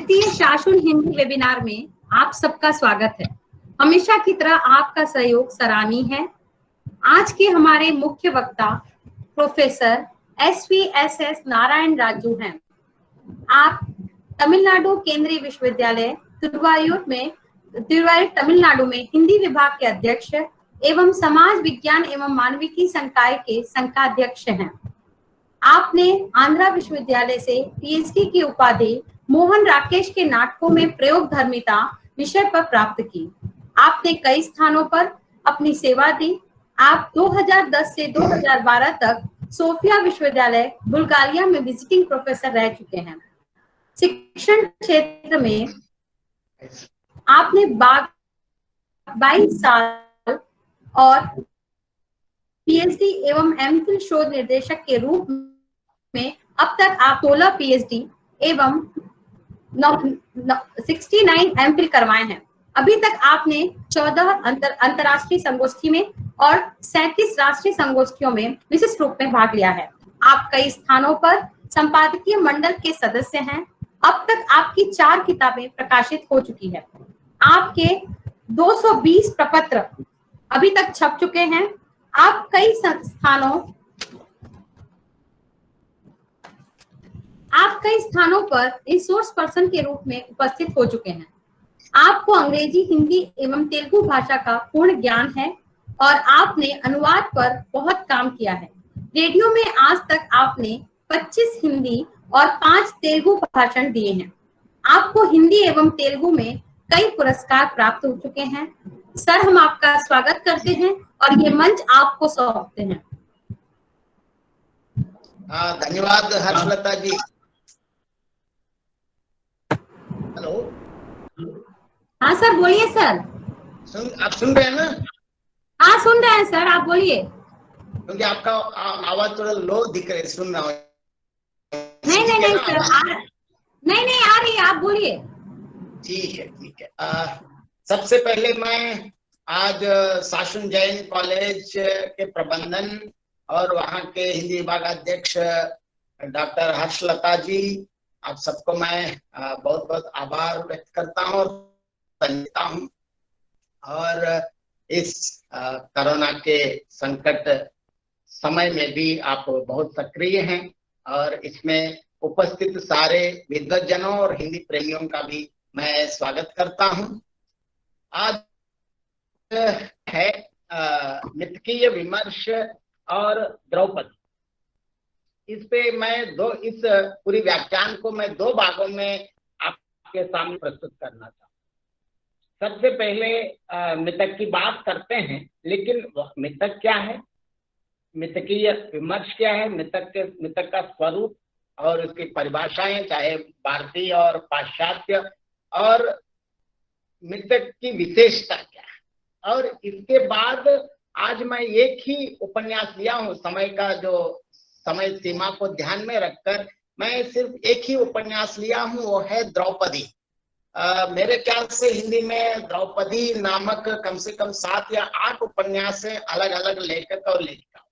द्वितीय शासन हिंदी वेबिनार में आप सबका स्वागत है। हमेशा की तरह आपका सहयोग सराहनीय है। आज के हमारे मुख्य वक्ता प्रोफेसर SVSS नारायण राजू हैं। आप तमिलनाडु केंद्रीय विश्वविद्यालय तिरुवायूर तमिलनाडु में हिंदी विभाग के अध्यक्ष एवं समाज विज्ञान एवं मानविकी संकाय के संकाध्यक्ष हैं। आपने आंध्रा विश्वविद्यालय से PhD की उपाधि मोहन राकेश के नाटकों में प्रयोग धर्मिता विषय पर प्राप्त की। आपने कई स्थानों पर अपनी सेवा दी। आप 2010 से 2012 तक सोफिया विश्वविद्यालय बुल्गारिया में विजिटिंग प्रोफेसर रह चुके हैं। शिक्षण क्षेत्र में आपने 22 साल और PhD एवं MPhil शोध निर्देशक के रूप में अब तक आप 16 PhD एवं 69 MPhil करवाए हैं। अभी तक आपने 14 अंतरराष्ट्रीय संगोष्ठी में और 37 राष्ट्रीय संगोष्ठियों में विशिष्ट रूप में भाग लिया है। आप कई स्थानों पर संपादकीय मंडल के सदस्य हैं। अब तक आपकी 4 किताबें प्रकाशित हो चुकी है। आपके 220 प्रपत्र अभी तक छप चुके हैं। आप कई स्थानों पर रिसोर्स पर्सन के रूप में उपस्थित हो चुके हैं। आपको अंग्रेजी, हिंदी एवं तेलुगु भाषा का पूर्ण ज्ञान है और आपने अनुवाद पर बहुत काम किया है। रेडियो में आज तक आपने 25 हिंदी और 5 तेलुगु भाषण दिए हैं। आपको हिंदी एवं तेलुगु में कई पुरस्कार प्राप्त हो चुके हैं। सर, हम आपका स्वागत करते हैं और ये मंच आपको सौंपते हैं। धन्यवाद हर्षलता जी। हेलो। हाँ सर, बोलिए सर। आप सुन रहे हैं ना? हाँ, सुन रहे हैं सर, आप बोलिए। क्योंकि आपका आवाज थोड़ा लो दिख रहा है, सुन रहा हूँ। नहीं सर, नहीं आ रही है, आप बोलिए। ठीक है। सबसे पहले मैं आज शासन जैन कॉलेज के प्रबंधन और वहाँ के हिंदी विभाग अध्यक्ष डॉक्टर हर्षलता जी, आप सबको मैं बहुत बहुत आभार व्यक्त करता हूँ और धन्यवाद हूँ। और इस कोरोना के संकट समय में भी आप बहुत सक्रिय हैं और इसमें उपस्थित सारे विद्वज्जनों और हिंदी प्रेमियों का भी मैं स्वागत करता हूँ। आज है मितकीय विमर्श और द्रौपदी। इस पे मैं इस पूरी व्याख्यान को मैं 2 भागों में आपके सामने प्रस्तुत करना चाहूँ। सबसे पहले मितक की बात करते हैं, लेकिन मितक क्या है, मितकीय विमर्श क्या है, मितक का स्वरूप और उसकी परिभाषाएं, चाहे भारतीय और पाश्चात्य, और मितक की विशेषता क्या है। और इसके बाद आज मैं एक ही उपन्यास लिया हूँ। समय का जो समय सीमा को ध्यान में रखकर मैं सिर्फ एक ही उपन्यास लिया हूँ, वो है द्रौपदी। मेरे ख्याल से हिंदी में द्रौपदी नामक कम से कम 7 या 8 उपन्यास हैं, अलग अलग लेखक और लेखिका।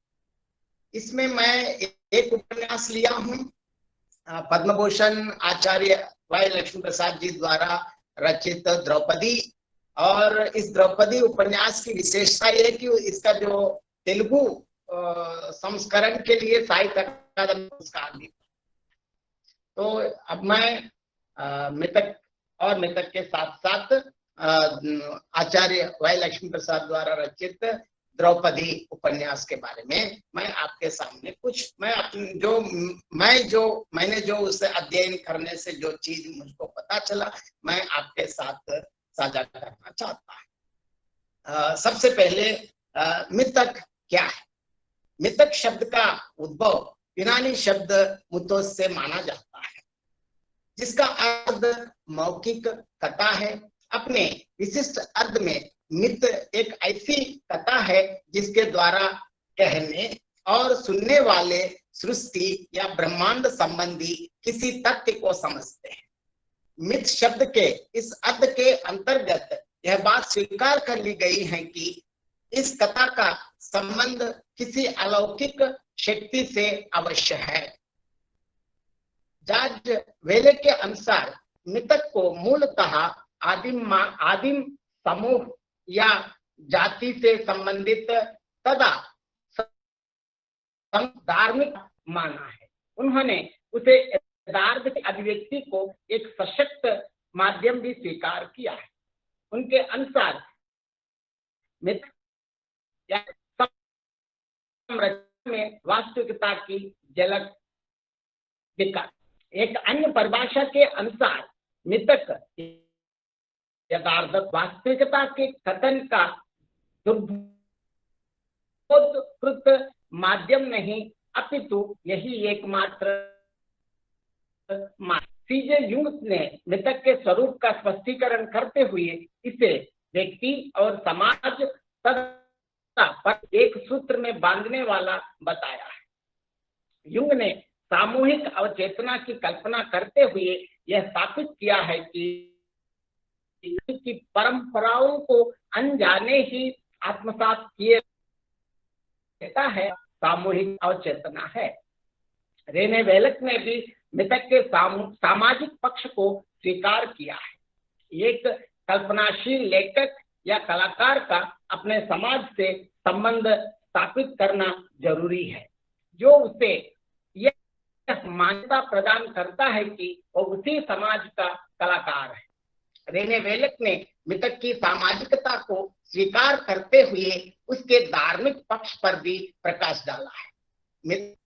इसमें मैं एक उपन्यास लिया हूँ पद्म भूषण आचार्य वाई लक्ष्मी प्रसाद जी द्वारा रचित द्रौपदी। और इस द्रौपदी उपन्यास की विशेषता यह है कि इसका जो तेलुगु संस्करण के लिए साहित्य अकादमी पुरस्कार भी। तो अब मैं मितक के साथ साथ आचार्य वाई लक्ष्मी प्रसाद द्वारा रचित द्रौपदी उपन्यास के बारे में मैं आपके सामने कुछ मैंने जो उसे अध्ययन करने से जो चीज मुझको पता चला, मैं आपके साथ साझा करना चाहता हूँ। सबसे पहले मितक क्या है? मितक शब्द का उद्भव यूनानी शब्द मुतोस से माना जाता है, जिसका अर्थ मौखिक कथा है। अपने विशिष्ट अर्थ में मित एक ऐसी कथा है जिसके द्वारा कहने और सुनने वाले सृष्टि या ब्रह्मांड संबंधी किसी तथ्य को समझते हैं। मिथ शब्द के इस अर्थ के अंतर्गत यह बात स्वीकार कर ली गई है कि इस कथा का संबंध किसी अलौकिक शक्ति से अवश्य है। जॉर्ज वेले के अनुसार मृतक को मूलतः आदिम समूह या जाति से संबंधित तथा धार्मिक माना है। उन्होंने उसे यथार्थ की अभिव्यक्ति को एक सशक्त माध्यम भी स्वीकार किया है। उनके अनुसार मृतक या में वास्तविकता की झलक दिखा। एक अन्य परिभाषा के अनुसार मृतक यथार्थ वास्तविकता के कथन का दुर्बोधकृत माध्यम नहीं, अपितु यही एकमात्र सीजे युंग ने मृतक के स्वरूप का स्पष्टीकरण करते हुए इसे व्यक्ति और समाज पर एक सूत्र में बांधने वाला बताया है। युंग ने सामूहिक अवचेतना की कल्पना करते हुए यह स्थापित किया है कि परंपराओं को अनजाने ही आत्मसात किए रहता है, सामूहिक अवचेतना है। रेने वेलक ने भी मृतक के सामाजिक पक्ष को स्वीकार किया है। एक कल्पनाशील लेखक या कलाकार का अपने समाज से संबंध स्थापित करना जरूरी है, जो उसे यह मान्यता प्रदान करता है कि वो उसी समाज का कलाकार है। रेने वेलक ने मृतक की सामाजिकता को स्वीकार करते हुए उसके धार्मिक पक्ष पर भी प्रकाश डाला है।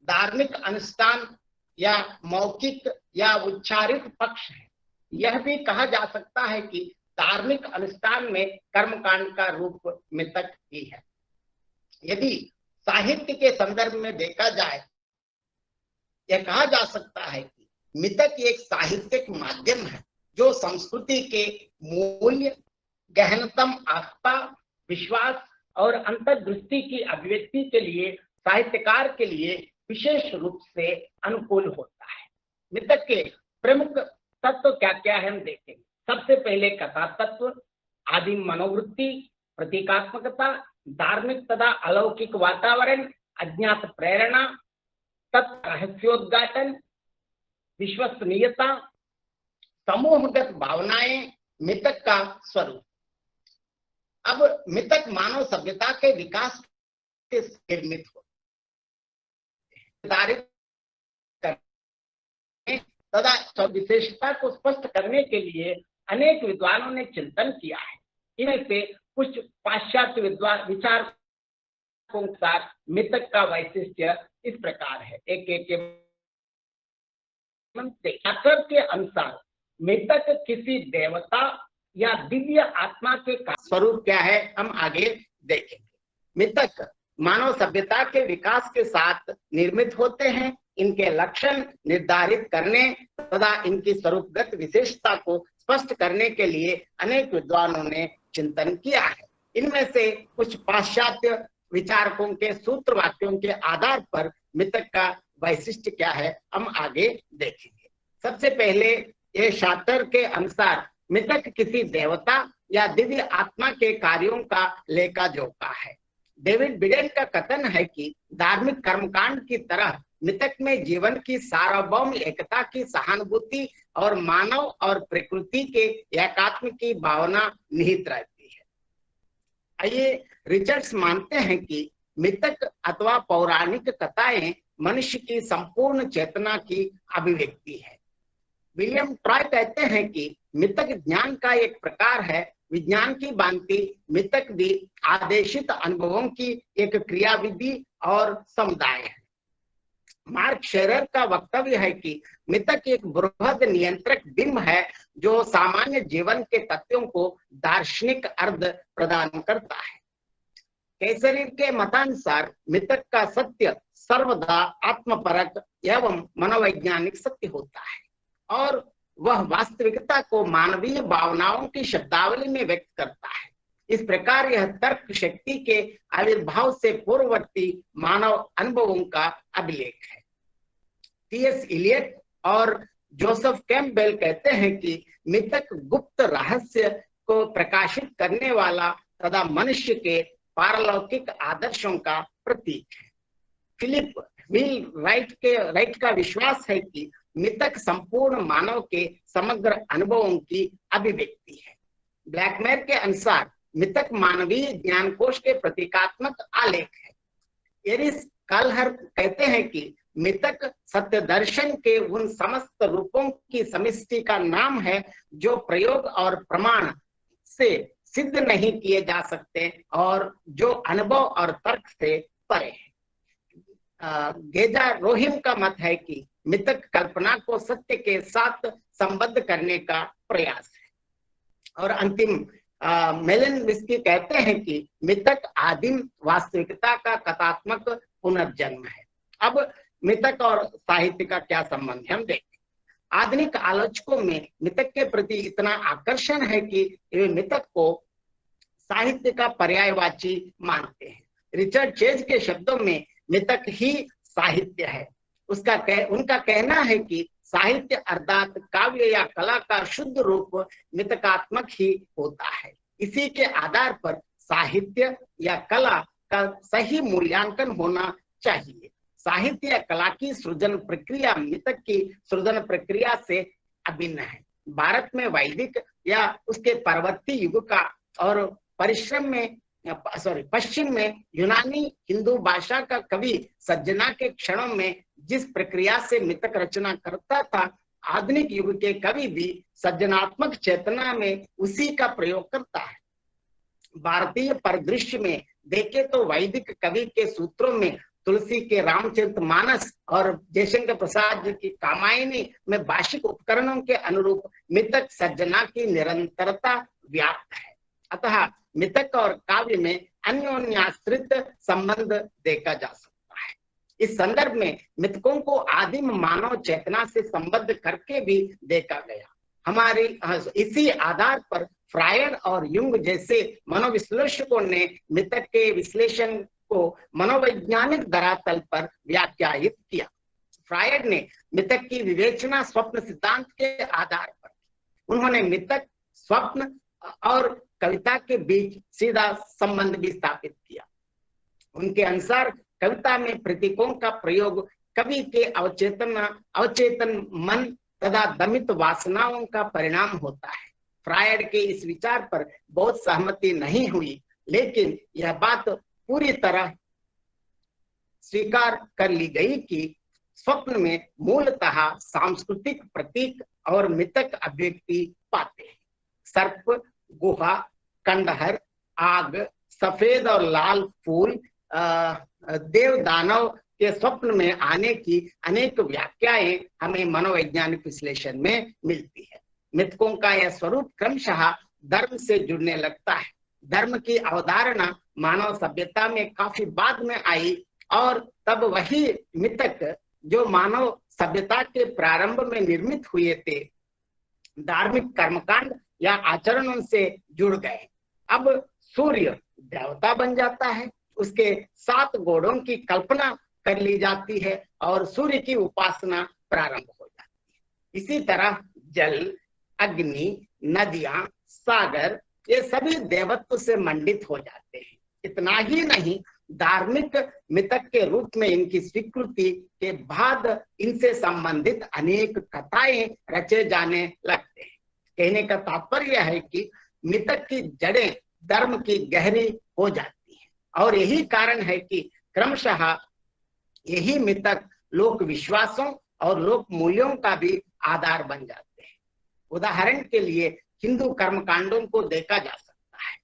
धार्मिक अनुष्ठान या मौखिक या उच्चारित पक्ष है। यह भी कहा जा सकता है कि धार्मिक अनुष्ठान में कर्मकांड का रूप मृतक ही है। यदि साहित्य के संदर्भ में देखा जाए, यह कहा जा सकता है कि मृतक एक साहित्यिक माध्यम है जो संस्कृति के मूल्य, गहनतम आस्था, विश्वास और अंतर्दृष्टि की अभिव्यक्ति के लिए साहित्यकार के लिए विशेष रूप से अनुकूल होता है। मृतक के प्रमुख तत्व क्या क्या है हम देखेंगे। सबसे पहले कथा तत्व, आदिम मनोवृत्ति, प्रतीकात्मकता, धार्मिक तथा अलौकिक वातावरण, अज्ञात प्रेरणा, तत्व रहस्योद्घाटन, विश्वसनीयता, समूहगत भावनाएं, मृतक का स्वरूप। अब मृतक मानव सभ्यता के विकास के निर्मित हो तथा विशेषता को स्पष्ट करने के लिए अनेक विद्वानों ने चिंतन किया है। इनमें से कुछ पाश्चात्य विचारकों के साथ मृतक का वैशिष्ट्य इस प्रकार है। एक के अनुसार मृतक किसी देवता या दिव्य आत्मा के स्वरूप क्या है हम आगे देखेंगे। मृतक मानव सभ्यता के विकास के साथ निर्मित होते हैं। इनके लक्षण निर्धारित करने तथा इनकी स्वरूपगत विशेषता को स्पष्ट करने के लिए अनेक विद्वानों ने चिंतन किया है। इनमें से कुछ पाश्चात्य विचारकों के सूत्र वाक्यों के आधार पर मृतक का वैशिष्ट्य क्या है हम आगे देखेंगे। सबसे पहले ये शातर के अनुसार मृतक किसी देवता या दिव्य आत्मा के कार्यों का लेखा जोखा है। डेविड बिडेन का कथन है कि धार्मिक कर्मकांड की तरह मृतक में जीवन की सार्वभौम एकता की सहानुभूति और मानव और प्रकृति के एकात्म की भावना निहित रहती है। आइए रिचर्ड्स मानते हैं कि मृतक अथवा पौराणिक कथाएं मनुष्य की संपूर्ण चेतना की अभिव्यक्ति है। विलियम ट्रॉय कहते हैं कि मृतक ज्ञान का एक प्रकार है। विज्ञान की भांति मृतक भी आदेशित अनुभवों की एक क्रियाविधि और समुदाय है। मार्क शेरर का वक्तव्य है कि मृतक एक बृहद नियंत्रक बिंब है जो सामान्य जीवन के तथ्यों को दार्शनिक अर्थ प्रदान करता है। कैसरीर के मतानुसार मृतक का सत्य सर्वदा आत्मपरक एवं मनोवैज्ञानिक सत्य होता है और वह वास्तविकता को मानवीय भावनाओं की शब्दावली में व्यक्त करता है। इस प्रकार यह तर्क शक्ति के आविर्भाव से पूर्ववर्ती मानव अनुभवों का अभिलेख है। टी.एस. इलियट और जोसेफ कैम्पबेल कहते हैं कि मृतक गुप्त रहस्य को प्रकाशित करने वाला तथा मनुष्य के पारलौकिक आदर्शों का प्रतीक है। फिलिप व्हील राइट का विश्वास है कि मितक संपूर्ण मानव के समग्र अनुभवों की अभिव्यक्ति है। ब्लैकमेर के अनुसार मितक मानवीय ज्ञानकोश के प्रतीकात्मक आलेख है। एरिस काल्हर कहते हैं कि मितक सत्य दर्शन के उन समस्त रूपों की समिष्टि का नाम है जो प्रयोग और प्रमाण से सिद्ध नहीं किए जा सकते और जो अनुभव और तर्क से परे है। गेजा रोहिम का मत है कि मितक कल्पना को सत्य के साथ संबद्ध करने का प्रयास है। और अंतिम मेलन विस्की कहते हैं कि मितक आदिम वास्तविकता का कथात्मक पुनर्जन्म है। अब मितक और साहित्य का क्या संबंध है हम देखें। आधुनिक आलोचकों में मितक के प्रति इतना आकर्षण है कि वे मितक को साहित्य का पर्यायवाची मानते हैं। रिचर्ड चेज के शब्दों में मितक ही साहित्य है। उनका कहना है कि साहित्य अर्थात काव्य या कला का शुद्ध रूप मितकात्मक ही होता है। इसी के आधार पर साहित्य या कला का सही मूल्यांकन होना चाहिए। साहित्य या कला की सृजन प्रक्रिया मितक की सृजन प्रक्रिया से अभिन्न है। भारत में वैदिक या उसके परवर्ती युग का और पश्चिम में यूनानी हिंदू भाषा का कवि सज्जना के क्षणों में जिस प्रक्रिया से मितक रचना करता था, आधुनिक युग के कवि भी सृजनात्मक चेतना में उसी का प्रयोग करता है। भारतीय परिदृश्य में देखे तो वैदिक कवि के सूत्रों में तुलसी के रामचरितमानस और जयशंकर प्रसाद जी की कामायनी में भाषिक उपकरणों के अनुरूप मितक सज्जना की निरंतरता व्याप्त है। अतः मितक और काव्य में अन्योन्याश्रित संबंध देखा जा सकता है। इस संदर्भ में मितकों को आदिम मानव चेतना से संबद्ध करके भी देखा गया। हमारी इसी आधार पर फ्रायड और युंग जैसे मनोविश्लेषकों ने मितक के विश्लेषण को मनोवैज्ञानिक धरातल पर व्याख्यायित किया। फ्रायड ने मितक की विवेचना स्वप्न सिद्धांत के आधार पर। उन्होंने मितक, स्वप्न और कविता के बीच सीधा संबंध भी स्थापित किया। उनके अनुसार कविता में प्रतीकों का प्रयोग कवि के अवचेतन मन तथा दमित वासनाओं का परिणाम होता है। फ्रायड के इस विचार पर बहुत सहमति नहीं हुई, लेकिन यह बात पूरी तरह स्वीकार कर ली गई कि स्वप्न में मूलतः सांस्कृतिक प्रतीक और मितक अभिव्यक्ति पाते हैं। सर्प, गुहा, कंडहर, आग, सफेद और लाल फूल, देव दानव के स्वप्न में आने की अनेक व्याख्याएं हमें मनोवैज्ञानिक विश्लेषण में मिलती है। मितकों का यह स्वरूप क्रमशः धर्म से जुड़ने लगता है। धर्म की अवधारणा मानव सभ्यता में काफी बाद में आई और तब वही मितक जो मानव सभ्यता के प्रारंभ में निर्मित हुए थे, धार्मिक कर्मकांड या आचरणों से जुड़ गए। अब सूर्य देवता बन जाता है, उसके 7 घोड़ों की कल्पना कर ली जाती है और सूर्य की उपासना प्रारंभ हो जाती है। इसी तरह जल, अग्नि, नदियां, सागर ये सभी देवत्व से मंडित हो जाते हैं। इतना ही नहीं, धार्मिक मितक के रूप में इनकी स्वीकृति के बाद इनसे संबंधित अनेक कथाएं रचे जाने लगते हैं। कहने का तात्पर्य है कि मितक की जड़ें धर्म की गहरी हो जाती है और यही कारण है कि क्रमशः यही मितक लोक विश्वासों और लोक मूल्यों का भी आधार बन जाते हैं। उदाहरण के लिए हिंदू कर्मकांडों को देखा जा सकता है,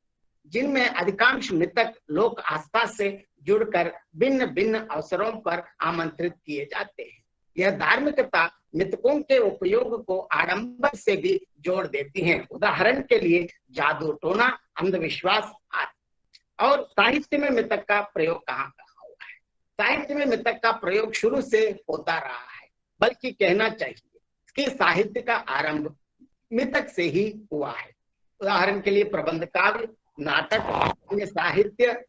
जिनमें अधिकांश मितक लोक आस्था से जुड़कर भिन्न भिन्न अवसरों पर आमंत्रित किए जाते हैं। यह धार्मिकता मितकों के उपयोग को आडंबर से भी जोड़ देती हैं। उदाहरण के लिए जादू टोना, अंधविश्वास आदि। और साहित्य में मितक का प्रयोग कहाँ हुआ है? साहित्य में मितक का प्रयोग शुरू से होता रहा है, बल्कि कहना चाहिए कि साहित्य का आरंभ मितक से ही हुआ है। उदाहरण के लिए प्रबंध काव्य, नाटक, साहित्य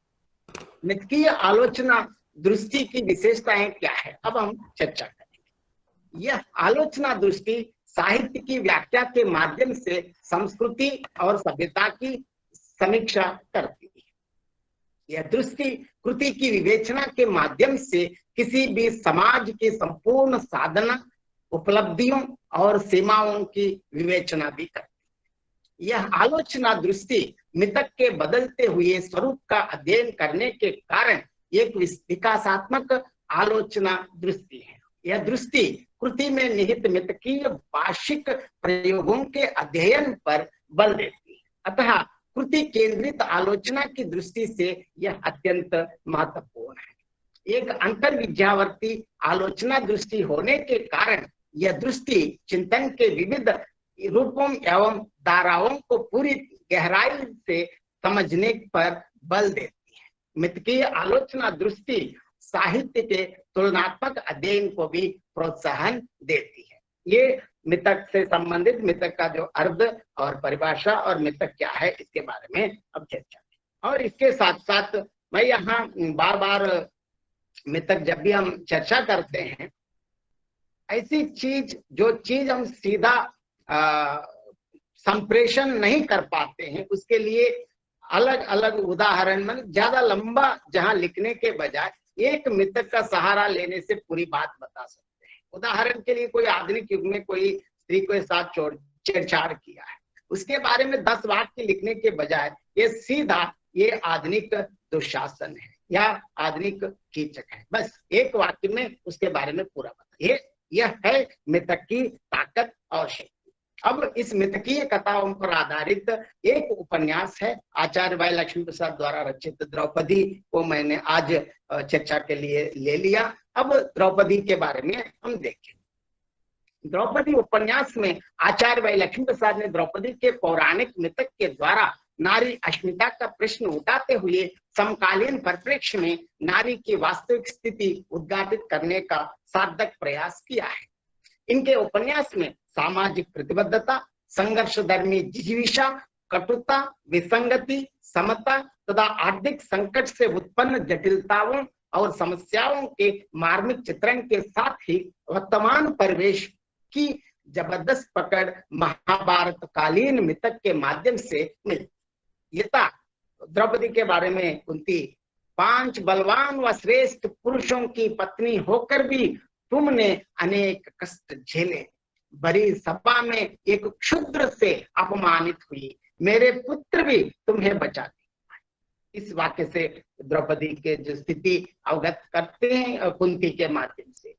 मितकीय आलोचना दृष्टि की विशेषताएं क्या है, अब हम चर्चा करेंगे। यह आलोचना दृष्टि साहित्य की व्याख्या के माध्यम से संस्कृति और सभ्यता की समीक्षा करती है। यह दृष्टि कृति की विवेचना के माध्यम से किसी भी समाज की संपूर्ण साधना, उपलब्धियों और सीमाओं की विवेचना भी करती है। यह आलोचना दृष्टि मितक के बदलते हुए स्वरूप का अध्ययन करने के कारण एक विकासात्मक आलोचना दृष्टि है। यह दृष्टि कृति में निहित मितकीय भाषिक प्रयोगों के अध्ययन पर बल देती है। अतः कृति केंद्रित आलोचना की दृष्टि से यह अत्यंत महत्वपूर्ण है। एक अंतर विद्यावर्ती आलोचना दृष्टि होने के कारण यह दृष्टि चिंतन के विविध रूपों एवं धाराओं को पूरी गहराई से समझने पर बल देती है। मितकीय आलोचना दृष्टि साहित्य के तुलनात्मक अध्ययन को भी प्रोत्साहन देती है। ये मितक से संबंधित मितक का जो अर्थ और परिभाषा और मितक क्या है इसके बारे में अब चर्चा की। और इसके साथ साथ मैं यहाँ बार बार मितक जब भी हम चर्चा करते हैं, ऐसी चीज जो चीज हम सीधा संप्रेषण नहीं कर पाते हैं, उसके लिए अलग अलग उदाहरण में ज्यादा लंबा जहां लिखने के बजाय एक मितक का सहारा लेने से पूरी बात बता सकते हैं। उदाहरण के लिए कोई आधुनिक युग में कोई स्त्री के साथ छेड़छाड़ किया है, उसके बारे में 10 वाक्य लिखने के बजाय ये सीधा ये आधुनिक दुशासन है या आधुनिक कीचक है, बस एक वाक्य में उसके बारे में पूरा बता। यह है मितक की ताकत और शक्ति। अब इस मितकीय कथाओं पर आधारित एक उपन्यास है आचार्य भाई लक्ष्मी प्रसाद द्वारा रचित द्रौपदी को मैंने आज चर्चा के लिए ले लिया। अब द्रौपदी के बारे में हम देखें। द्रौपदी उपन्यास में आचार्य भाई लक्ष्मी प्रसाद ने द्रौपदी के पौराणिक मितक के द्वारा नारी अस्मिता का प्रश्न उठाते हुए समकालीन परिप्रेक्ष्य में नारी की वास्तविक स्थिति उद्घाटित करने का सार्थक प्रयास किया है। इनके उपन्यास में सामाजिक प्रतिबद्धता, संघर्ष धर्मी जिजीविषा, कटुता, विसंगति, समता तथा आर्थिक संकट से उत्पन्न जटिलताओं और समस्याओं के मार्मिक चित्रण के साथ ही वर्तमान परिवेश की जबरदस्त पकड़ महाभारत कालीन मितक के माध्यम से मिली। यथा द्रौपदी के बारे में कुंती, 5 बलवान व श्रेष्ठ पुरुषों की पत्नी होकर भी तुमने अनेक कष्ट झेले, बड़ी सभा में एक क्षुद्र से अपमानित हुई, मेरे पुत्र भी तुम्हें बचा दिए। इस वाक्य से द्रौपदी के जो स्थिति अवगत करते हैं कुंती के माध्यम से।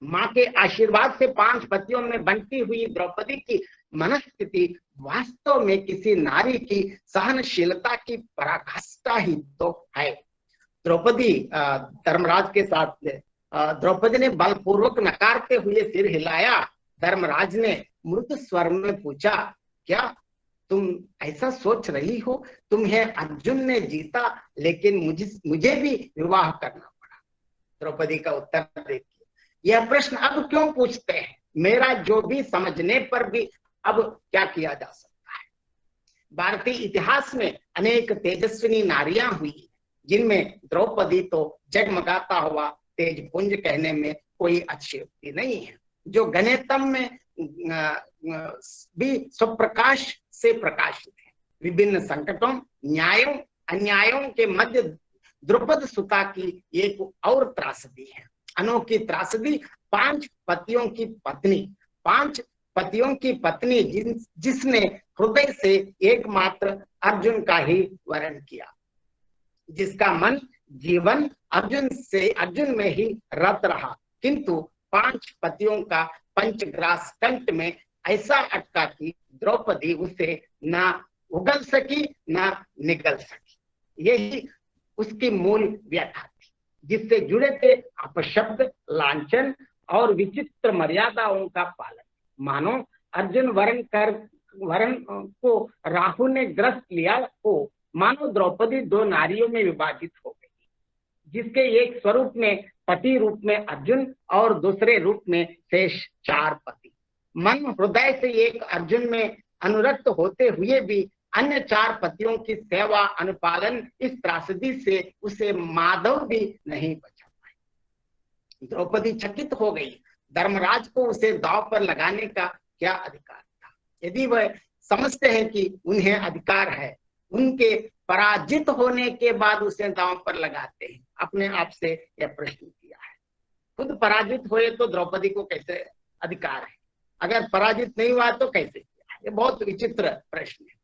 माँ के आशीर्वाद से 5 पतियों में बंटी हुई द्रौपदी की मनस्थिति वास्तव में किसी नारी की सहनशीलता की पराकाष्ठा ही तो है। द्रौपदी धर्मराज के साथ द्रौपदी ने बलपूर्वक नकारते हुए सिर हिलाया। धर्मराज ने मृदु स्वर में पूछा, क्या तुम ऐसा सोच रही हो? तुम्हें अर्जुन ने जीता लेकिन मुझे भी विवाह करना पड़ा। द्रौपदी का उत्तर देखिए, यह प्रश्न अब क्यों पूछते हैं? मेरा जो भी समझने पर भी अब क्या किया जा सकता है। भारतीय इतिहास में अनेक तेजस्विनी नारियां हुई, जिनमें द्रौपदी तो जगमगाता हुआ तेज पुंज कहने में कोई अतिशयोक्ति नहीं है, जो गणेतम में भी स्वप्रकाश से प्रकाशित है। विभिन्न संकटों, न्यायों, अन्यायों के मध्य द्रुपद सुता की एक और त्रासदी है, अनोखी त्रासदी 5 पतियों की पत्नी जिसने हृदय से एकमात्र अर्जुन का ही वरण किया, जिसका मन जीवन अर्जुन में ही रत रहा, किंतु 5 पतियों का पंचग्रास कंठ में ऐसा अटका कि द्रौपदी उसे ना उगल सकी ना निगल सकी। यही उसकी मूल व्यथा थी, जिससे जुड़े थे अपशब्द, लांछन और विचित्र मर्यादाओं का पालन। मानो अर्जुन वरण को राहु ने ग्रस्त लिया हो, मानो द्रौपदी 2 नारियों में विभाजित हो गई, जिसके एक स्वरूप में पति रूप में अर्जुन और दूसरे रूप में शेष 4 पति। मन हृदय से एक अर्जुन में अनुरक्त होते हुए भी अन्य 4 पतियों की सेवा अनुपालन इस त्रासदी से उसे माधव भी नहीं बचा पाई। द्रौपदी चकित हो गई। धर्मराज को उसे दांव पर लगाने का क्या अधिकार था? यदि वह समझते हैं कि उन्हें अधिकार है, उनके पराजित होने के बाद उसे दांव पर लगाते हैं। अपने आप से यह प्रश्न किया है। खुद पराजित हुए तो द्रौपदी को कैसे अधिकार है, अगर पराजित नहीं हुआ तो कैसे किया? ये बहुत विचित्र प्रश्न है।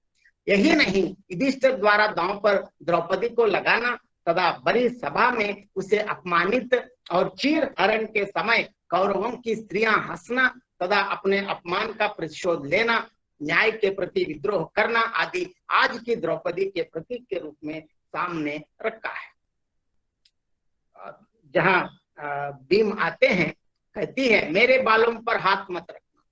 यही नहीं, युधिष्ठिर द्वारा दांव पर द्रौपदी को लगाना तथा बड़ी सभा में उसे अपमानित और चीर हरण के समय कौरवों की स्त्रियां हंसना तथा अपने अपमान का प्रतिशोध लेना, न्याय के प्रति विद्रोह करना आदि आज की द्रौपदी के प्रतीक के रूप में सामने रखा है। जहां भीम आते हैं, कहती है मेरे बालों पर हाथ मत रखना।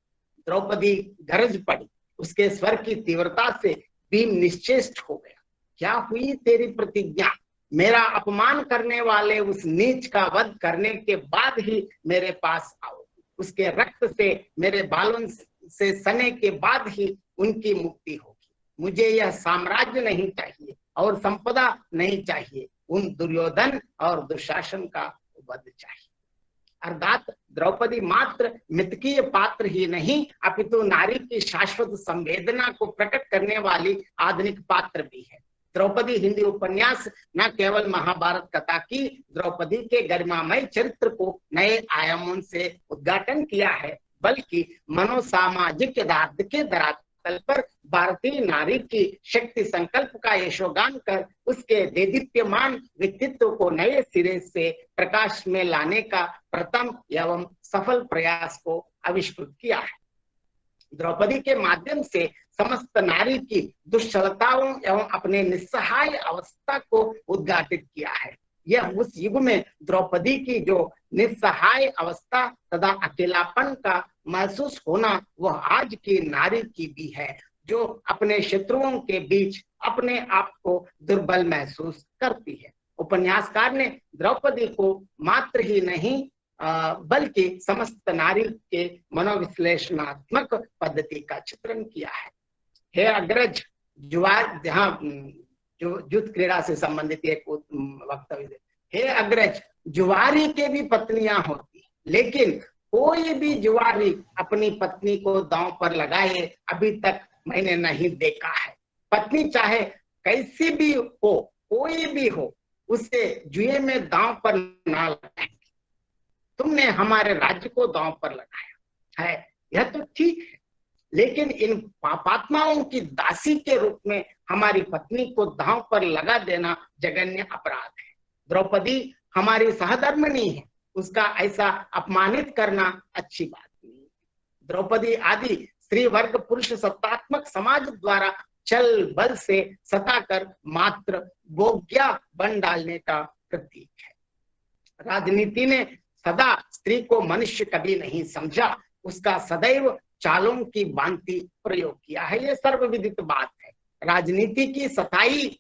द्रौपदी गरज पड़ी, उसके स्वर की तीव्रता से भीम निश्चेष्ट हो गया। क्या हुई तेरी प्रतिज्ञा? मेरा अपमान करने वाले उस नीच का वध करने के बाद ही मेरे पास आओ, उसके रक्त से मेरे बालों से सने के बाद ही उनकी मुक्ति होगी। मुझे यह साम्राज्य नहीं चाहिए और संपदा नहीं चाहिए, उन दुर्योधन और दुशासन का वध चाहिए। अर्थात द्रौपदी मात्र मितकीय पात्र ही नहीं, अपितु नारी की शाश्वत संवेदना को प्रकट करने वाली आधुनिक पात्र भी है। द्रौपदी हिंदी उपन्यास न केवल महाभारत कथा की द्रौपदी के गरिमामय चरित्र को नए आयामों से उद्घाटन किया है, बल्कि मनोसामाजिक यथार्थ के धरातल पर भारतीय नारी की शक्ति संकल्प का यशोगान कर उसके देदीप्यमान व्यक्तित्व को नए सिरे से प्रकाश में लाने का प्रथम एवं सफल प्रयास को आविष्कृत किया है। द्रौपदी के माध्यम से समस्त नारी की दुष्चलताओं एवं अपने निस्सहाय अवस्था को उद्घाटित किया है। यह उस युग में द्रौपदी की जो निस्सहाय अवस्था तथा अकेलापन का महसूस होना, वह आज की नारी की भी है, जो अपने शत्रुओं के बीच अपने आप को दुर्बल महसूस करती है। उपन्यासकार ने द्रौपदी को मात्र ही नहीं बल्कि समस्त नारी के मनोविश्लेषणात्मक पद्धति का चित्रण किया है। हे अग्रज, जहाँ युद्ध क्रीड़ा से संबंधित एक वक्तव्य, हे अग्रज, जुआरी के भी पत्नियां होती, लेकिन कोई भी जुआरी अपनी पत्नी को दांव पर लगाए अभी तक मैंने नहीं देखा है। पत्नी चाहे कैसी भी हो, कोई भी हो, उसे जुए में दांव पर ना लगाएंगे। तुमने हमारे राज्य को दांव पर लगाया है, यह तो ठीक है, लेकिन इन पापात्माओं की दासी के रूप में हमारी पत्नी को दांव पर लगा देना जघन्य अपराध है। द्रौपदी हमारी सहधर्मिणी है, उसका ऐसा अपमानित करना अच्छी बात नहीं। द्रौपदी आदि स्त्री वर्ग पुरुष सत्तात्मक समाज द्वारा चल बल से सताकर मात्र भोग्या बन डालने का प्रतीक है। राजनीति ने सदा स्त्री को मनुष्य कभी नहीं समझा, उसका सदैव चालों की भांति प्रयोग किया है, यह सर्वविदित बात है। राजनीति की सताई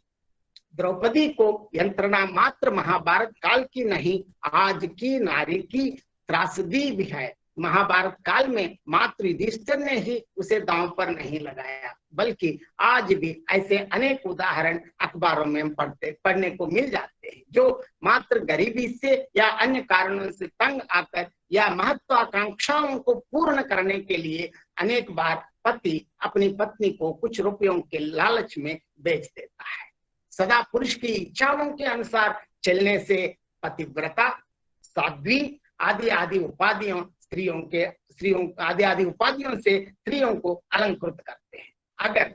द्रौपदी को यंत्रणा मात्र महाभारत काल की नहीं, आज की नारी की त्रासदी भी है। महाभारत काल में मात्र युधिष्ठिर ने ही उसे दांव पर नहीं लगाया, बल्कि आज भी ऐसे अनेक उदाहरण अखबारों में पढ़ने को मिल जाते हैं, जो मात्र गरीबी से या अन्य कारणों से तंग आकर या महत्वाकांक्षाओं को पूर्ण करने के लिए अनेक बार पति अपनी पत्नी को कुछ रुपयों के लालच में बेच देता है। सदा पुरुष की इच्छाओं के अनुसार चलने से पतिव्रता, साध्वी आदि उपाधियों से स्त्रियों को अलंकृत करते हैं। अगर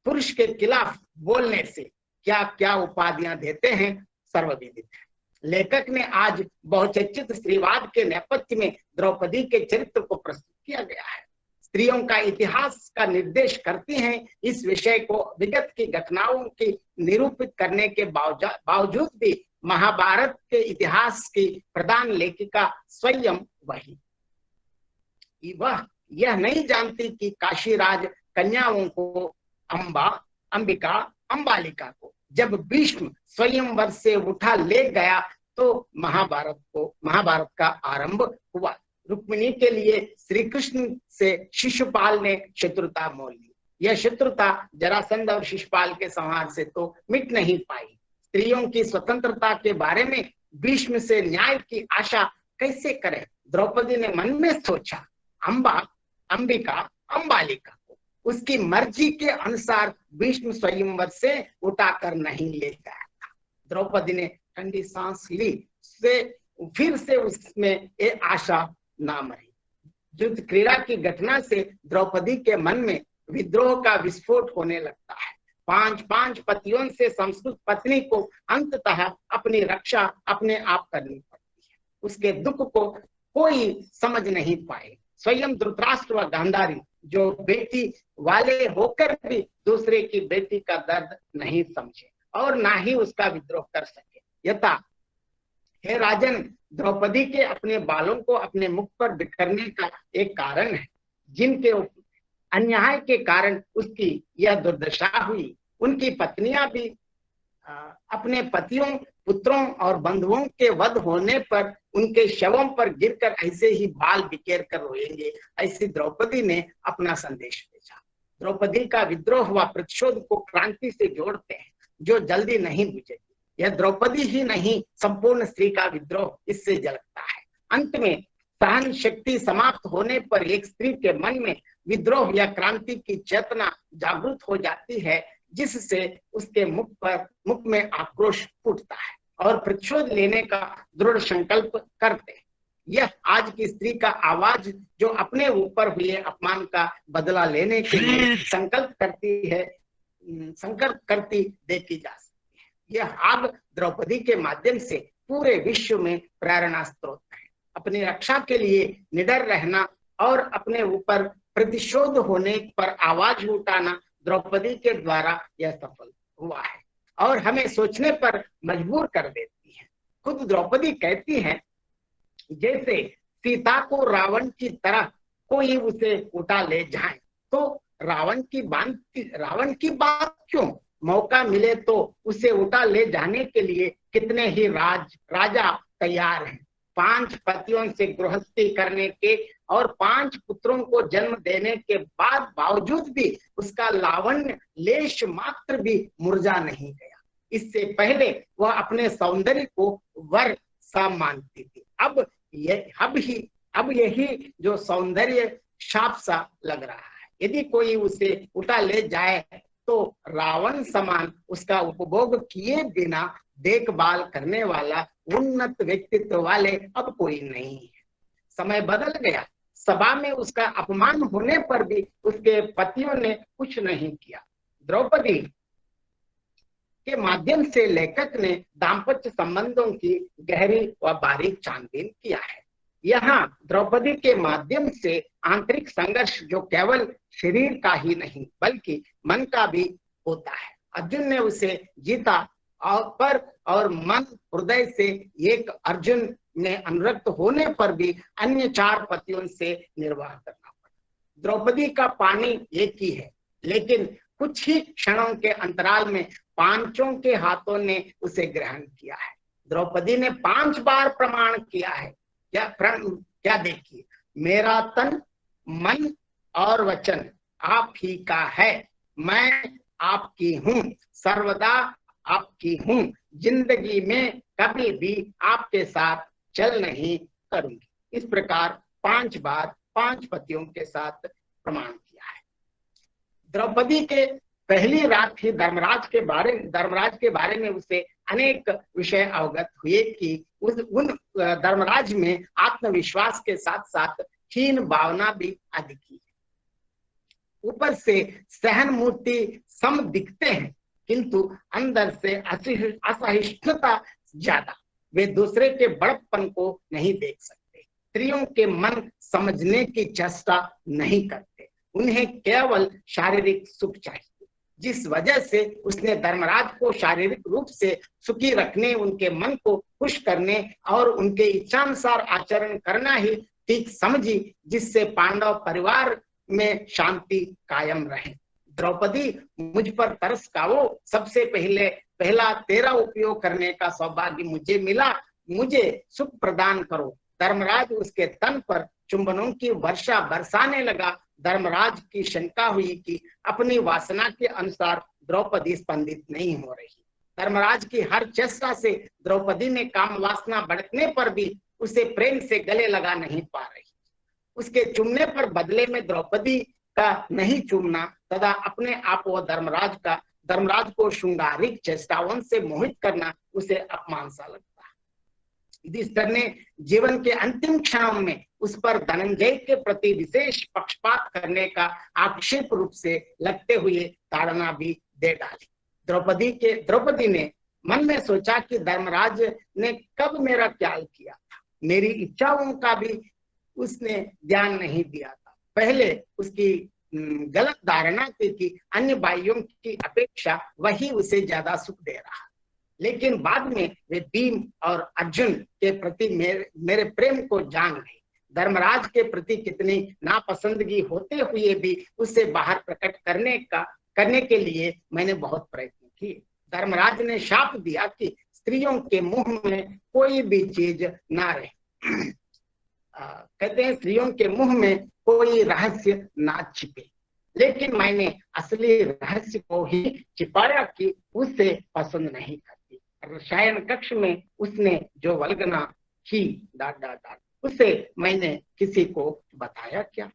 पुरुष के खिलाफ बोलने से क्या क्या उपाधियां देते हैं सर्वविदित है। लेखक ने आज बहुचर्चित स्त्रीवाद के नेपथ्य में द्रौपदी के चरित्र को प्रस्तुत किया गया है। स्त्रियों का इतिहास का निर्देश करती हैं। इस विषय को विगत की घटनाओं की निरूपित करने के बावजूद भी महाभारत के इतिहास की प्रधान लेखिका स्वयं वह यह नहीं जानती कि काशीराज कन्याओं को अंबिका, अंबालिका को जब भीष्म स्वयंवर से उठा ले गया तो महाभारत का आरंभ हुआ। रुक्मिणी के लिए श्री कृष्ण से शिशुपाल ने शत्रुता मोल ली। यह शत्रुता जरासंध और शिशुपाल के संहार से तो मिट नहीं पाई। स्त्रियों की स्वतंत्रता के बारे में भीष्म से न्याय की आशा कैसे करें? द्रौपदी ने मन में सोचा, अंबिका, अंबालिका को उसकी मर्जी के अनुसार भीष्म स्वयंवर से उठाकर नहीं ले गया था। द्रौपदी ने ठंडी सांस ली, फिर से उसमें ये आशा ना मरी। युद्ध क्रीड़ा की घटना से द्रौपदी के मन में विद्रोह का विस्फोट होने लगता है। 5 पतियों से संस्कृत पत्नी को अंततः अपनी रक्षा अपने आप करनी पड़ती है। उसके दुख को कोई समझ नहीं पाए। स्वयं धृतराष्ट्र व गांधारी जो बेटी वाले होकर भी दूसरे की बेटी का दर्द नहीं समझे और ना ही उसका विद्रोह कर सके। यथा हे राजन, द्रौपदी के अपने बालों को अपने मुख पर बिखरने का एक कारण है। जिनके अन्याय के कारण उसकी यह दुर्दशा हुई। उनकी पत्नियां भी अपने पतियों, पुत्रों और बंधुओं के वध होने पर उनके शवों पर गिरकर ऐसे ही बाल बिखेर कर रोएंगे। ऐसी द्रौपदी ने अपना संदेश भेजा। द्रौपदी का विद्रोह व प्रतिशोध को क्रांति से जोड़ते हैं जो जल्दी नहीं बुझेगी। यह द्रौपदी ही नहीं, संपूर्ण स्त्री का विद्रोह इससे जलता है। अंत में सहन शक्ति समाप्त होने पर एक स्त्री के मन में विद्रोह या क्रांति की चेतना जागृत हो जाती है, जिससे उसके मुख में आक्रोश फूटता है और प्रतिशोध लेने का दृढ़ संकल्प करते हैं। यह आज की स्त्री का आवाज जो अपने ऊपर हुए अपमान का बदला लेने के लिए संकल्प करती देखी जा सकती है। यह आग द्रौपदी के माध्यम से पूरे विश्व में प्रेरणा स्रोत है। अपनी रक्षा के लिए निडर रहना और अपने ऊपर प्रतिशोध होने पर आवाज उठाना द्रौपदी के द्वारा यह सफल हुआ है और हमें सोचने पर मजबूर कर देती है। खुद द्रौपदी कहती है, जैसे सीता को रावण की तरह कोई उसे उठा ले जाए तो रावण की बात क्यों? मौका मिले तो उसे उठा ले जाने के लिए कितने ही राजा तैयार हैं। 5 पतियों से गृहस्थी करने के और 5 पुत्रों को जन्म देने के बावजूद भी उसका लावण्य लेश मात्र भी मुरझा नहीं गया। इससे पहले वह अपने सौंदर्य को वर सा मानती थी। अब यही जो सौंदर्य शाप सा लग रहा है। यदि कोई उसे उठा ले जाए तो रावण समान उसका उपभोग किए बिना देखभाल करने वाला उन्नत व्यक्तित्व वाले अब कोई नहीं है। समय बदल गया। सभा में उसका अपमान होने पर भी उसके पतियों ने कुछ नहीं किया। द्रौपदी के माध्यम से लेखक ने दाम्पत्य संबंधों की गहरी व बारीक छानबीन किया है। यहाँ द्रौपदी के माध्यम से आंतरिक संघर्ष जो केवल शरीर का ही नहीं बल्कि मन का भी होता है। अर्जुन ने उसे जीता और मन हृदय से एक अर्जुन ने अनुरक्त होने पर भी अन्य 4 पतियों से निर्वाह करना पड़ा। द्रौपदी का पानी एक ही है, लेकिन कुछ ही क्षणों के अंतराल में 5 के हाथों ने उसे ग्रहण किया है। द्रौपदी ने 5 बार प्रमाण किया है। क्या देखिए, मेरा तन, मन और वचन आप ही का है। मैं आपकी हूँ, सर्वदा आपकी हूँ। जिंदगी में कभी भी आपके साथ चल नहीं करूंगी। इस प्रकार 5 बार 5 पतियों के साथ प्रमाण किया है। द्रौपदी के पहली रात ही धर्मराज के बारे में उसे अनेक विषय अवगत हुए कि उन धर्मराज में आत्मविश्वास के साथ साथ हीन भावना भी अधिक है। ऊपर से सहन मूर्ति सम दिखते हैं, किंतु अंदर से असहिष्णुता ज्यादा। वे दूसरे के बड़प्पन को नहीं देख सकते। स्त्रियों के मन समझने की चेष्टा नहीं करते। उन्हें केवल शारीरिक सुख चाहिए। जिस वजह से उसने धर्मराज को शारीरिक रूप से सुखी रखने, उनके मन को खुश करने और उनके इच्छानुसार आचरण करना ही ठीक समझी, जिससे पांडव परिवार में शांति कायम रहे। द्रौपदी, मुझ पर तरस खाओ। सबसे पहला तेरा उपयोग करने का सौभाग्य मुझे मिला। मुझे सुख प्रदान करो। धर्मराज उसके तन पर चुंबनों की वर्षा बरसाने लगा। धर्मराज की शंका हुई कि अपनी वासना के अनुसार द्रौपदी स्पंदित नहीं हो रही। धर्मराज की हर चेष्टा से द्रौपदी में काम वासना भड़कने पर भी उसे प्रेम से गले लगा नहीं पा रही। उसके चुमने पर बदले में द्रौपदी का नहीं चूमना तथा अपने आप वो धर्मराज को श्रृंगारिक चेष्टाओं से मोहित करना उसे अपमान सा लगता है। युधिष्ठिर ने जीवन के अंतिम क्षणों में उस पर धनंजय के प्रति विशेष पक्षपात करने का आक्षेप रूप से लगते हुए ताड़ना भी दे डाली। द्रौपदी ने मन में सोचा कि धर्मराज ने कब मेरा ख्याल किया था, मेरी इच्छाओं का भी उसने ध्यान नहीं दिया था। पहले उसकी गलत धारणा थी कि अन्य भाइयों की अपेक्षा वही उसे ज्यादा सुख दे रहा, लेकिन बाद में वे भीम और अर्जुन के प्रति मेरे प्रेम को जान गई। धर्मराज के प्रति कितनी नापसंदगी होते हुए भी उसे बाहर प्रकट करने के लिए मैंने बहुत प्रयत्न किए। धर्मराज ने शाप दिया कि स्त्रियों के मुंह में कोई भी चीज ना रहे। कहते हैं स्त्रियों के मुंह में कोई रहस्य ना छिपे, लेकिन मैंने असली रहस्य को ही छिपाया कि उसे पसंद नहीं करती। शयन कक्ष में उसने जो वल्गना की डांट उसे मैंने किसी को बताया क्या?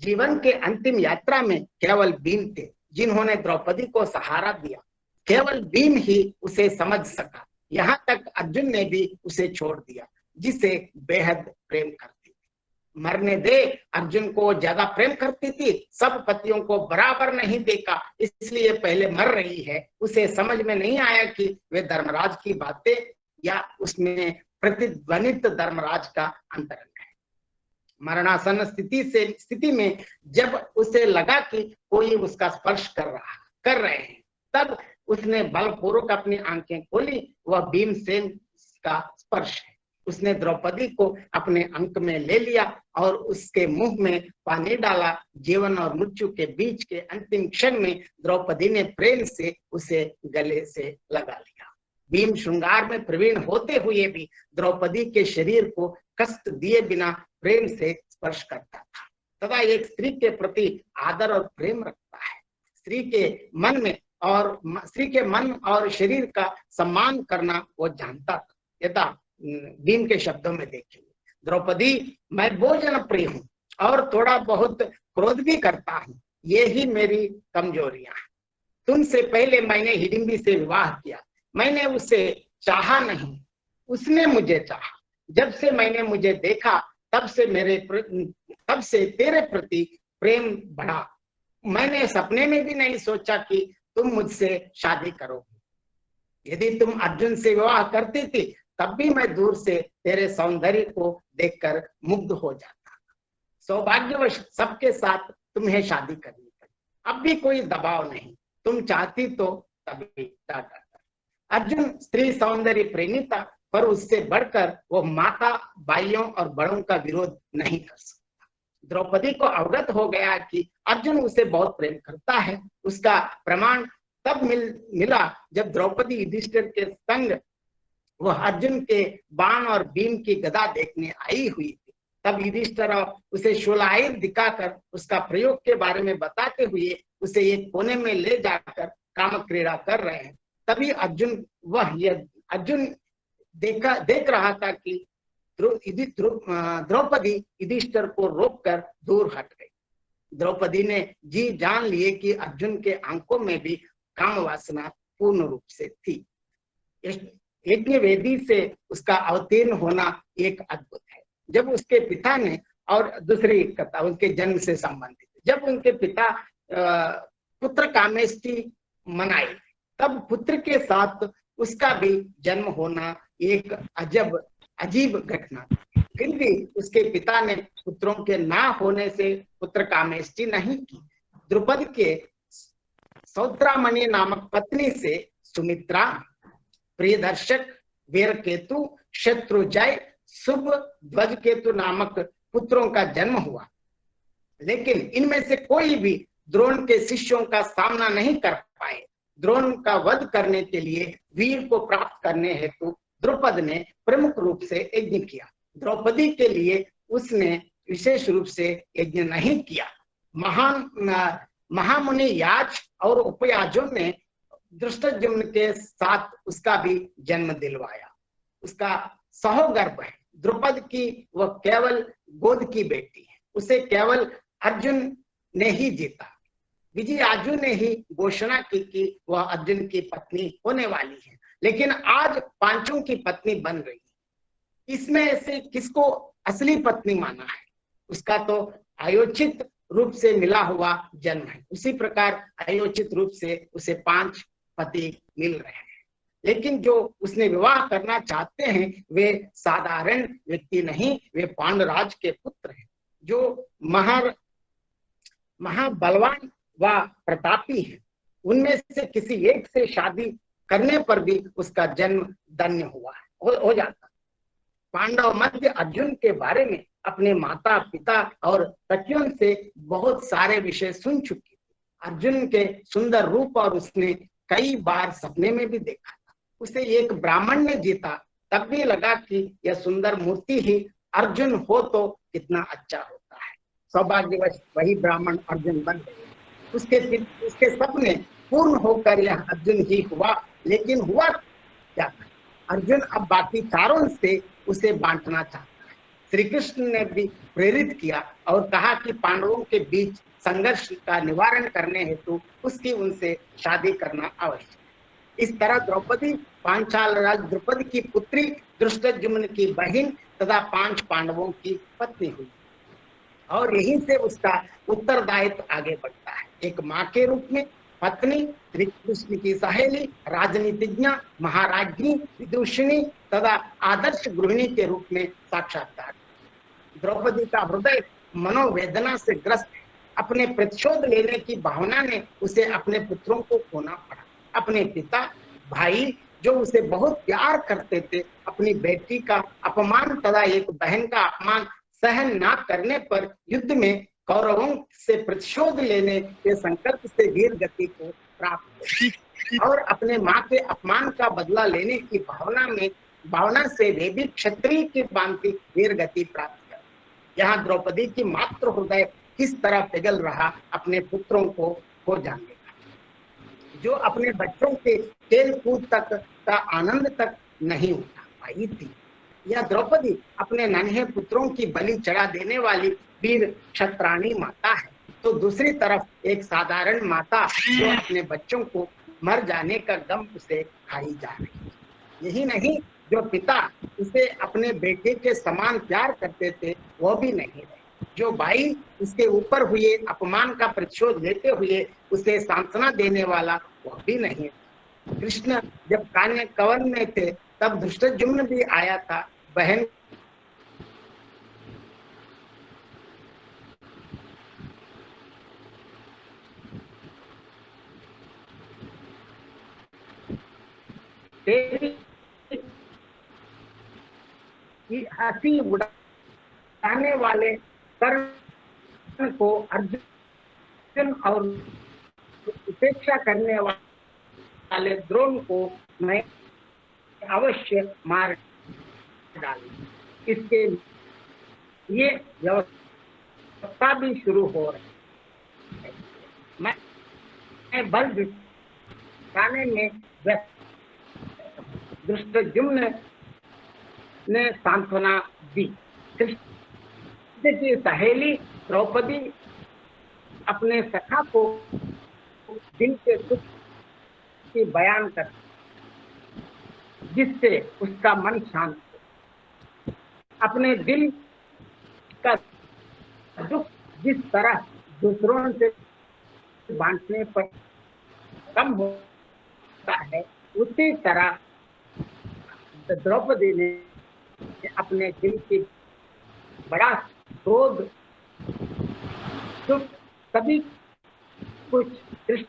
जीवन के अंतिम यात्रा में केवल भीम थे जिन्होंने द्रौपदी को सहारा दिया। केवल भीम ही उसे समझ सका। यहाँ तक अर्जुन ने भी उसे छोड़ दिया जिसे बेहद प्रेम करती थी। मरने दे, अर्जुन को ज्यादा प्रेम करती थी, सब पतियों को बराबर नहीं देखा, इसलिए पहले मर रही है। उसे समझ में नहीं आया कि वे धर्मराज की बातें या उसमें प्रतिध्वनित धर्मराज का अंतरंग है। मरणासन स्थिति में जब उसे लगा कि कोई उसका स्पर्श कर रहे हैं, तब उसने बलपूर्वक अपनी आंखें खोली। वह भीमसेन का स्पर्श है। उसने द्रौपदी को अपने अंक में ले लिया और उसके मुंह में पानी डाला। जीवन और मृत्यु के बीच के अंतिम क्षण में द्रौपदी ने प्रेम से उसे गले से लगा लिया। भीम श्रृंगार में प्रवीण होते हुए भी द्रौपदी के शरीर को कष्ट दिए बिना प्रेम से स्पर्श करता था तथा एक स्त्री के प्रति आदर और प्रेम रखता है। स्त्री के मन और शरीर का सम्मान करना वो जानता था। यथा भीम के शब्दों में देखेंगे, द्रौपदी, मैं भोजन प्रिय हूँ और थोड़ा बहुत क्रोध भी करता हूँ, ये ही मेरी कमजोरियां हैं। तुमसे पहले मैंने हिडिंबी से विवाह किया, मैंने उसे चाहा नहीं, उसने मुझे चाहा। जब से मैंने मुझे देखा तब से तेरे प्रति प्रेम बढ़ा। मैंने सपने में भी नहीं सोचा कि तुम मुझसे शादी करोगे। यदि तुम अर्जुन से विवाह करती थी तब भी मैं दूर से तेरे सौंदर्य को देखकर मुग्ध हो जाता। सौभाग्यवश सबके साथ तुम्हें शादी करनी पड़ी। अब भी कोई दबाव नहीं, तुम चाहती तो तभी डाटा। अर्जुन स्त्री सौंदर्य प्रेमी था, पर उससे बढ़कर वो माता, भाइयों और बड़ों का विरोध नहीं कर सकता। द्रौपदी को अवगत हो गया कि अर्जुन उसे बहुत प्रेम करता है। उसका प्रमाण तब मिला जब द्रौपदी युधिष्ठिर के संग वह अर्जुन के बाण और भीम की गदा देखने आई हुई थी। तब युधिष्ठिर उसे शूलायुध दिखाकर उसका प्रयोग के बारे में बताते हुए उसे एक कोने में ले जाकर काम क्रीड़ा कर रहे हैं। तभी अर्जुन देख रहा था कि द्रौपदी युधिष्ठिर को रोककर दूर हट गई। द्रौपदी ने जी जान लिए कि अर्जुन के आंखों में भी काम वासना पूर्ण रूप से थी। यज्ञ वेदी से उसका अवतीर्ण होना एक अद्भुत है। जब उसके पिता ने, और दूसरी कथा उनके जन्म से संबंधित, जब उनके पिता पुत्र कामेष्टि मनाई तब पुत्र के साथ उसका भी जन्म होना एक अजीब घटना। फिर भी उसके पिता ने पुत्रों के ना होने से पुत्र कामेष्टि नहीं की। द्रुपद के सौत्रामणि नामक पत्नी से सुमित्रा, प्रियदर्शक, वीरकेतु, शत्रुजय, शुभ, ध्वजकेतु नामक पुत्रों का जन्म हुआ, लेकिन इनमें से कोई भी द्रोण के शिष्यों का सामना नहीं कर पाए। द्रोण का वध करने के लिए वीर को प्राप्त करने हेतु द्रुपद ने प्रमुख रूप से यज्ञ किया। द्रौपदी के लिए उसने विशेष रूप से यज्ञ नहीं किया। महामुनि याज और उपयाजों ने दृष्टद्युम्न के साथ उसका भी जन्म दिलवाया। उसका सहोगर्भ है द्रुपद की, वह केवल गोद की बेटी है। उसे केवल अर्जुन ने ही जीता। विजयाजु ने ही घोषणा की कि वह अर्जुन की पत्नी होने वाली है, लेकिन आज पांचों की पत्नी बन रही है। इसमें से किसको असली पत्नी माना है? उसका तो आयोचित रूप से मिला हुआ जन्म है। उसी प्रकार आयोचित रूप से उसे 5 पति मिल रहे हैं, लेकिन जो उसने विवाह करना चाहते हैं वे साधारण व्यक्ति नहीं, वे पांडुराज के पुत्र हैं, जो महाबलवान व प्रतापी है। उनमें से किसी एक से शादी करने पर भी उसका जन्म धन्य हो जाता। पांडव मध्य अर्जुन के बारे में अपने माता पिता और सखियों से बहुत सारे विषय सुन चुकी। अर्जुन के सुंदर रूप और उसने कई बार सपने में भी देखा था। उसे एक ब्राह्मण ने जीता, तब भी लगा कि यह सुंदर मूर्ति ही अर्जुन हो तो कितना अच्छा होता है। सौभाग्यवश वही ब्राह्मण अर्जुन बन गए। उसके सपने पूर्ण होकर यह अर्जुन ही हुआ, लेकिन हुआ क्या था? अर्जुन अब बाकी चारों से उसे बांटना चाहता है। श्री कृष्ण ने भी प्रेरित किया और कहा कि पांडवों के बीच संघर्ष का निवारण करने हेतु उसकी उनसे शादी करना आवश्यक है। इस तरह द्रौपदी पांचाल राज द्रुपद की पुत्री, धृष्टद्युम्न की बहन तथा 5 पांडवों की पत्नी हुई, और यहीं से उसका उत्तरदायित्व आगे बढ़ता है। एक माँ के रूप में पत्नी, श्री कृष्ण की सहेली, राजनीतिज्ञ, महाराज्ञी, विदुषिणी तथा आदर्श गृहिणी के रूप में साक्षात्कार। द्रौपदी का हृदय मनोवेदना से ग्रस्त है। अपने प्रतिशोध लेने की भावना ने उसे अपने पुत्रों को खोना पड़ा। अपने पिता, भाई जो उसे बहुत प्यार करते थे, अपनी बेटी का अपमान तथा एक बहन का अपमान सहन न करने पर युद्ध में कौरवों से प्रतिशोध लेने के संकल्प से वीर गति को प्राप्त हुआ, और अपने माँ के अपमान का बदला लेने की भावना से वे भी क्षत्रिय की भांति वीर गति प्राप्त कर। यहाँ द्रौपदी की मातृ हृदय किस तरह पिघल रहा अपने पुत्रों को खो जाने का, जो अपने बच्चों के खेल कूद तक का आनंद तक नहीं उठा पाई थी। यह द्रौपदी अपने नन्हे पुत्रों की बलि चढ़ा देने वाली वीर क्षत्राणी माता है, तो दूसरी तरफ एक साधारण माता जो अपने बच्चों को मर जाने का गम उसे खाई जा रही है। यही नहीं, जो पिता उसे अपने बेटे के समान प्यार करते थे वो भी नहीं रहे। जो भाई उसके ऊपर हुए अपमान का प्रतिशोध लेते हुए उसे सांत्वना देने वाला वह भी नहीं रहे। कृष्ण जब कान्य कवन में थे तब धृष्टद्युम्न भी आया था। बहन हंसी उड़ाने वाले कर्ण को अर्जुन और उपेक्षा करने वाले द्रोण को मैं अवश्य मार डालूं। इसके लिए व्यवस्था भी शुरू हो रही है। मैं बल दिखाने में धृष्टद्युम्न ने सांत्वना दी। कृष्ण की सहेली द्रौपदी अपने सखा को दिल के दुख की बयान कर, जिससे उसका मन शांत हो। अपने दिल का दुख जिस तरह दूसरों से बांटने पर कम होता है, उसी तरह द्रौपदी ने अपने दिल की बड़ा क्रोध, दुख सभी कुछ कृष्ण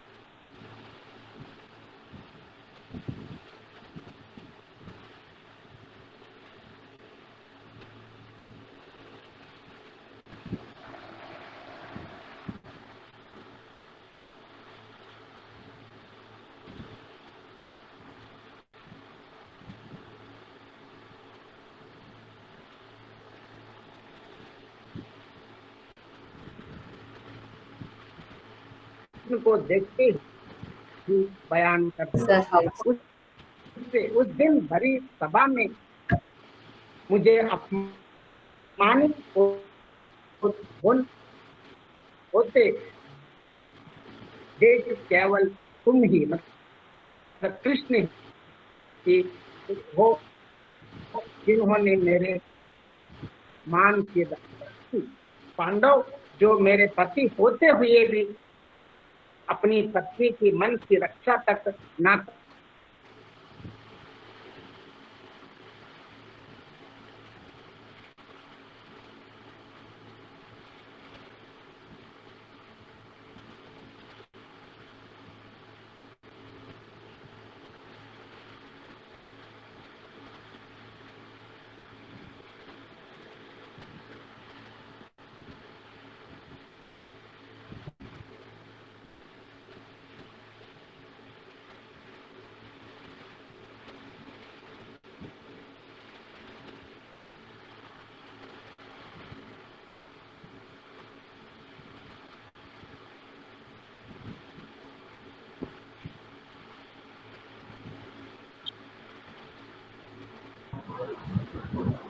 को देखते ही बयान करते उस दिन भरी सभा में मुझे अपमानित होते देख केवल तुम ही, मतलब कृष्ण ही हो जिन्होंने मेरे मान की रक्षा की। पांडव जो मेरे पति होते हुए भी अपनी पत्नी की मन की रक्षा तक ना कर।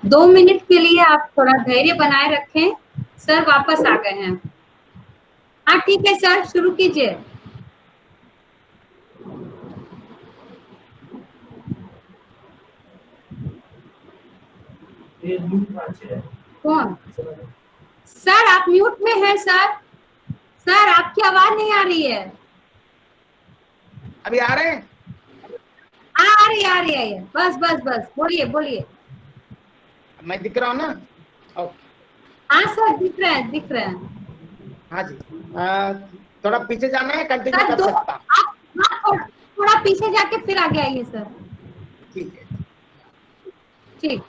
दो मिनट के लिए आप थोड़ा धैर्य बनाए रखें। सर वापस आ गए हैं। हाँ ठीक है सर, शुरू कीजिए। कौन सर? आप म्यूट में हैं सर। सर आपकी आवाज नहीं आ रही है। अभी आ रहे हैं? आ रही है। बस बस बस, बोलिए बोलिए। मैं दिख रहा हूँ ना? ओके। हाँ सर, दिख रहे हैं। हाँ जी, थोड़ा पीछे जाना है, कंटिन्यू सर कर सकता हूँ। आप थोड़ा पीछे जाके फिर आगे आइए सर। ठीक है। ठीक।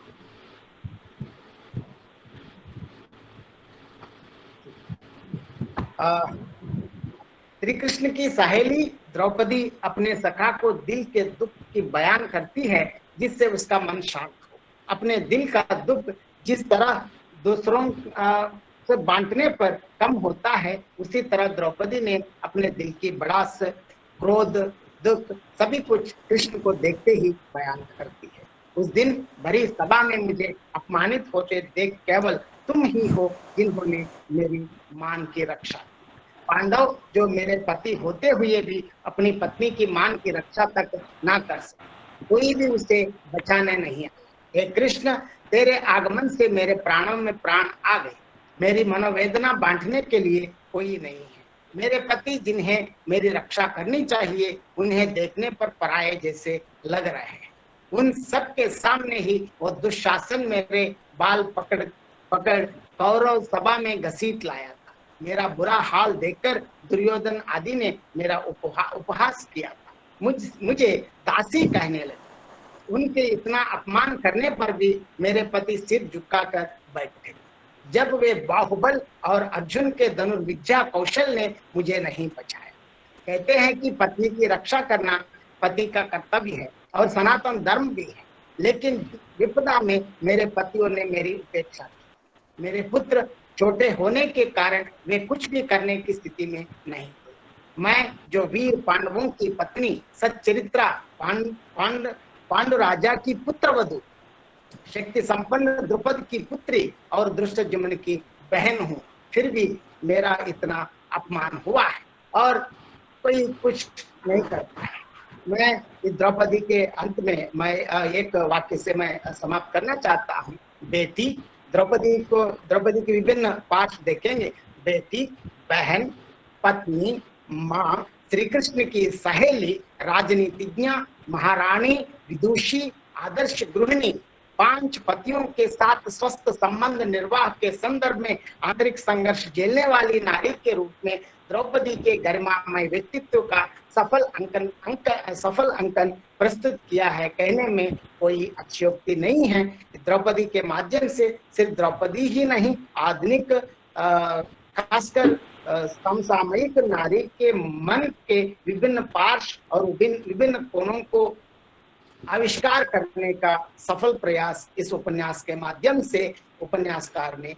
श्री कृष्ण की सहेली द्रौपदी अपने सखा को दिल के दुख की बयान करती है, जिससे उसका मन शांत हो। अपने दिल का दुख जिस तरह दूसरों से बांटने पर कम होता है, उसी तरह द्रौपदी ने अपने दिल की भड़ास, क्रोध, दुख सभी कुछ कृष्ण को देखते ही बयान करती है। उस दिन भरी सभा में मुझे अपमानित होते देख केवल तुम ही हो जिन्होंने मेरी मान की रक्षा की। पांडव जो मेरे पति होते हुए भी अपनी पत्नी की मान की रक्षा तक ना कर सके, कोई भी उसे बचाने नहीं आया। हे कृष्ण, तेरे आगमन से मेरे प्राणों में प्राण आ गए। मेरी मनोवेदना बांटने के लिए कोई नहीं है। मेरे पति जिन्हें मेरी रक्षा करनी चाहिए, उन्हें देखने पर पराये जैसे लग रहे हैं। उन सब के सामने ही वो दुशासन मेरे बाल पकड़ पकड़ कौरव सभा में घसीट लाया था। मेरा बुरा हाल देखकर दुर्योधन आदि ने मेरा उपहास किया था, मुझे दासी कहने लगे। उनके इतना अपमान करने पर भी मेरे पति सिर झुकाकर बैठे। जब वे बाहुबल और अर्जुन के धनुर्विद्या कौशल ने मुझे नहीं बचाया। कहते हैं कि पत्नी की रक्षा करना पति का कर्तव्य है और सनातन धर्म भी है, लेकिन विपदा में मेरे पतियों ने मेरी उपेक्षा की। मेरे पुत्र छोटे होने के कारण वे कुछ भी करने की स्थिति में नहीं थे। मैं जो वीर पांडवों की पत्नी सच्चरित्रा पांडु राजा की पुत्रवधू, शक्ति संपन्न द्रुपद की पुत्री और धृष्टद्युम्न की बहन हूँ, फिर भी मेरा इतना अपमान हुआ है और कोई कुछ नहीं करता है। मैं इस द्रौपदी के अंत में मैं एक वाक्य से मैं समाप्त करना चाहता हूँ। बेटी द्रौपदी के विभिन्न पाठ देखेंगे। बेटी, बहन, पत्नी, माँ, श्री कृष्ण की सहेली, राजनीतिज्ञ, महारानी, विदुषी, आदर्श गृहिणी, 5 पतियों के साथ स्वस्थ संबंध निर्वाह के संदर्भ में आंतरिक संघर्ष झेलने वाली नारी के रूप में द्रौपदी के गरिमामय व्यक्तित्व का सफल अंकन प्रस्तुत किया है। कहने में कोई अतिशयोक्ति नहीं है। द्रौपदी के माध्यम से सिर्फ द्रौपदी ही नहीं, आधुनिक खासकर समसामयिक नारी के मन के विभिन्न पार्श्व और विभिन्न कोणों को आविष्कार करने का सफल प्रयास इस उपन्यास के माध्यम से उपन्यासकार ने